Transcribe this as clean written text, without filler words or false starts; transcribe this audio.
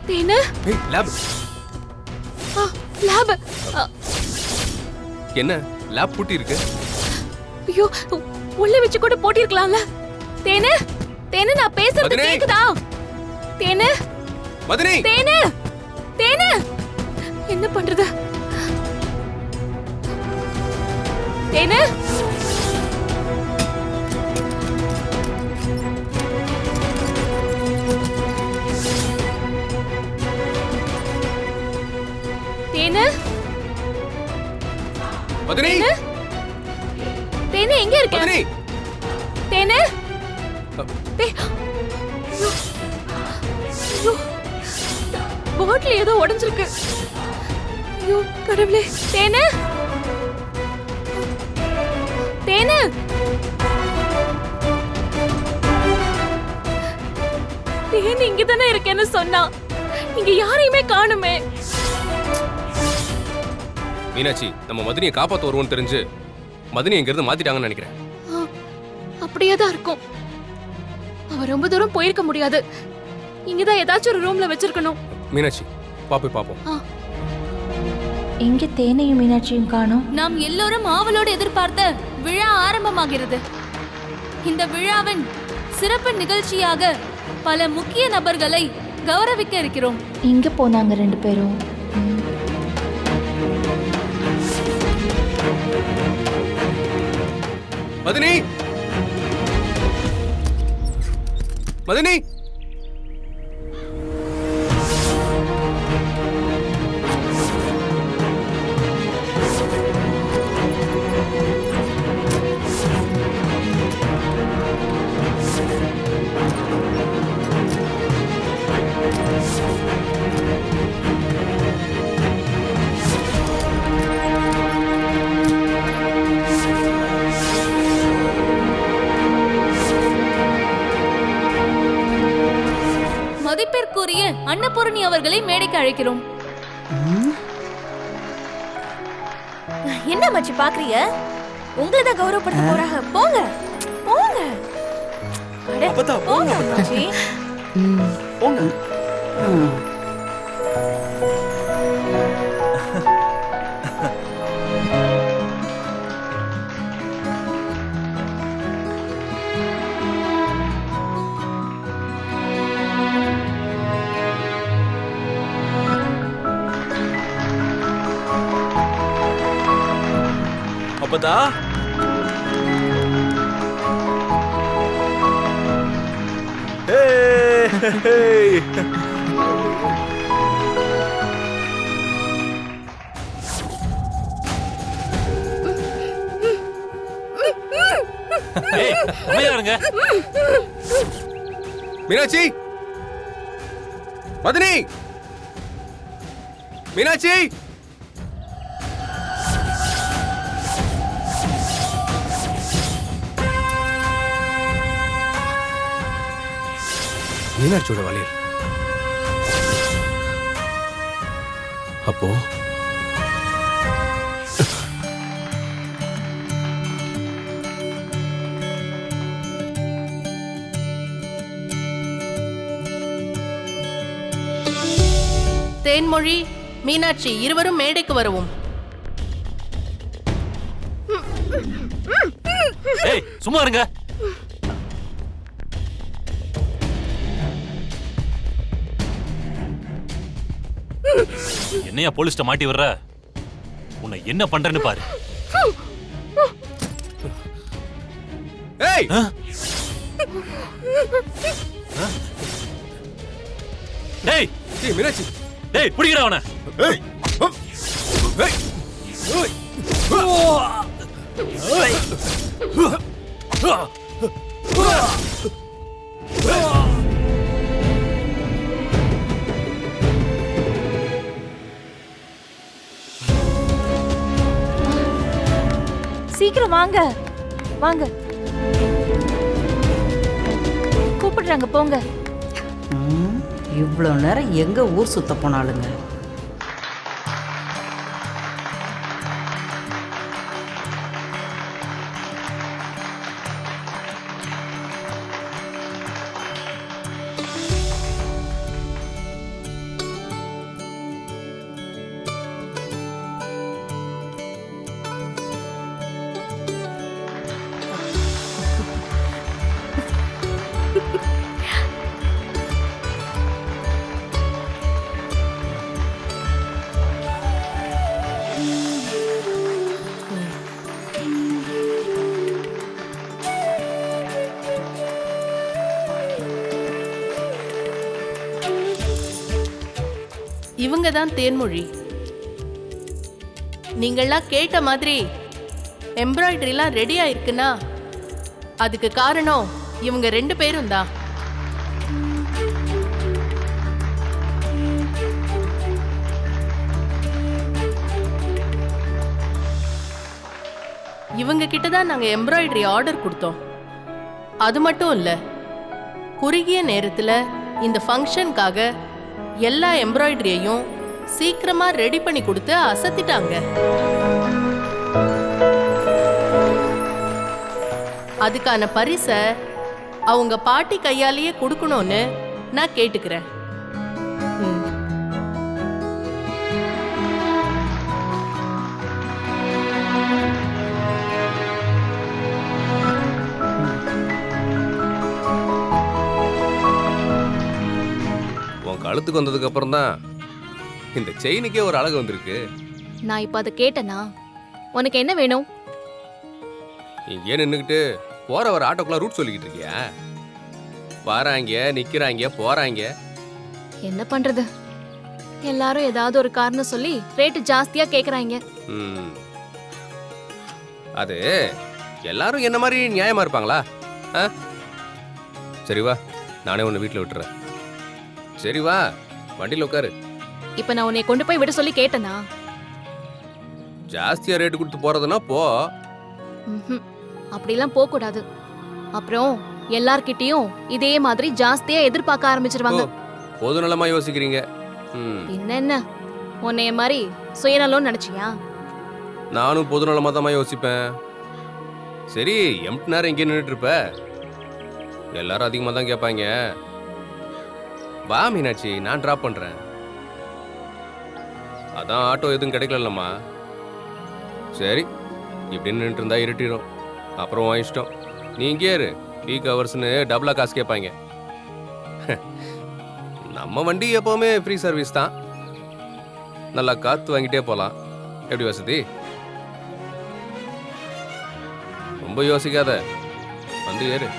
தேனு ஏய் lab lab. என்ன லேப் பூட்டி இருக்கு? ஐயோ, உள்ள வச்சு கூட போட்டிருக்கலாம்ல. தேனு தேனு, நான் பேசுறது மதனி! கேக்குதா? தேனு மதனி தேனு தேனு, என்ன பண்றது? தேனு தேனு மதனி தேனு, எங்க இருக்க? மதனி தேனு பாட்டில் ஏதோ உடைஞ்சிருக்கு. ஐயோ கடவுளே. தேனு தேனு தேனு இங்கதானே இருக்கேன்னு சொன்னா, இங்க யாரையுமே காணுமே. மீனாட்சி, நம்ம மதனியை காப்பாத்த வருவோம்னு தெரிஞ்சு மதனி இங்க இருந்து மாத்திட்டாங்கன்னு நினைக்கிறேன். அப்படியே தான் இருக்கும். அவ ரொம்ப தூரம் போயிருக்க முடியாது. இங்கதான் ஏதாச்சும் ஒரு ரூம்ல வச்சிருக்கணும். மீனாட்சி, போய் பாப்போம். எங்க தேனையும் மீனாட்சியும் காணோம். நாம் எல்லோரும் ஆவலோடு எதிர்பார்த்த விழா ஆரம்பமாகிறது. இந்த விழாவின் சிறப்பு நிகழ்ச்சியாக பல முக்கிய நபர்களை கௌரவிக்க இருக்கிறோம். எங்க போனாங்க ரெண்டு பேரும்? மதனி மதனி மதிப்பிற்குரிய அன்னபூரணி அவர்களை மேடைக்கு அழைக்கிறோம். என்ன மச்சி பாக்குறீங்க? உங்களை தான் கௌரவப்படுத்த போறாங்க. போங்க போங்க. அப்பதா போங்க மச்சி. போங்க. அப்பதா ஏய் அமைதியாருங்க. மீனாட்சி, மதனி, மீனாட்சி. மீனாட்சியோட வளையல். அப்போ தேன்மொழி, மீனாட்சி இருவரும் மேடைக்கு வரவும். ஏய் சும்மா இருங்க. என்னையா போலீஸ்ட மாட்டி வர்ற? உன்னை என்ன பண்றேன்னு பாரு. ஏய் டேய் ஏய் மீனாட்சி, டேய் புடிங்கடா அவனை. ஏய் ஏய் சீக்கிரம் வாங்க வாங்க. கூப்பிடுறாங்க, போங்க. இவ்வளோ நேரம் எங்க ஊர் சுத்த போனாலுங்க. இவங்க தான் தேன்மொழி. நீங்கள்லாம் கேட்ட மாதிரி எம்ப்ராய்டரிலாம் ரெடி ஆயிருக்குன்னா அதுக்கு காரணம் இவங்க 2 பேரும் தான். இவங்க கிட்ட தான் நாங்க எம்ப்ராய்டரி ஆர்டர் கொடுத்தோம். அது மட்டும் இல்ல, குறுகிய நேரத்துல இந்த ஃபங்க்ஷனுக்காக எல்லா எம்ப்ராய்டரியையும் சீக்கிரமா ரெடி பண்ணி கொடுத்து அசத்திட்டாங்க. அதுக்கான பரிசை அவங்க பாட்டி கையாலேயே கொடுக்கணும்னு நான் கேட்டுக்கிறேன். உன் கழுத்துக்கு வந்ததுக்கு அப்புறம் தான் இந்த செயினுக்கே ஒரு அழகு வந்திருக்கு. நான் இப்ப அதை கேட்டனா உனக்கு என்ன வேணும்? இங்கே நின்றுக்கிட்டு போற வர ஆட்டோக்குலாம் ரூட் சொல்லிக்கிட்டு இருக்கியா? வராங்க, நிக்கிறாங்க, போறாங்க. என்ன பண்றது, எல்லாரும் ஏதாவது ஒரு காரணம் சொல்லி ரேட்டு ஜாஸ்தியா கேக்குறாங்க. ம். அது எல்லாரும் என்ன மாதிரி நியாயமா இருப்பாங்களா? ஆ? சரி வா, நானே உன்னை வீட்டில் விட்டுறேன். சரி வா, வண்டியில் உட்காரு. இப்ப நான் உன்னை கொண்டு போய் விட சொல்லி கேட்டனா? ஜாஸ்தியா ரேட்டு கொடுத்து போறதுன்னா போ. அப்படிலாம் போக கூடாது. அப்புறம் எல்லார்கிட்டயும் இதே மாதிரி ஜாஸ்தியா எதிர்பார்க்க ஆரம்பிச்சிருவாங்க. பொது நலமா யோசிக்கிறீங்க. என்ன உன்னைய மாதிரி சுயநலம் நினைச்சியா? நானும் பொது நலமா தான் யோசிப்பேன். சரி, எம்டி நேரம் எங்கே நின்றுட்டு இருப்ப? எல்லாரும் அதிகமாக தான் கேட்பாங்க. வா மீனாட்சி, நான் டிராப் பண்றேன். அதான் ஆட்டோ எதுவும் கிடைக்கலம்மா. சரி, இப்படின்னு நின்றுட்டு இருந்தா இருட்டிடும். அப்புறம் உன் இஷ்டம். நீ இங்கே இரு. பீக் ஹவர்ஸ்னு டபுளா காசு கேட்பாங்க. நம்ம வண்டி எப்பவுமே ஃப்ரீ சர்வீஸ் தான். நல்லா காத்து வாங்கிட்டே போலாம். எப்படி வசதி? ரொம்ப யோசிக்காத, வந்து ஏறு.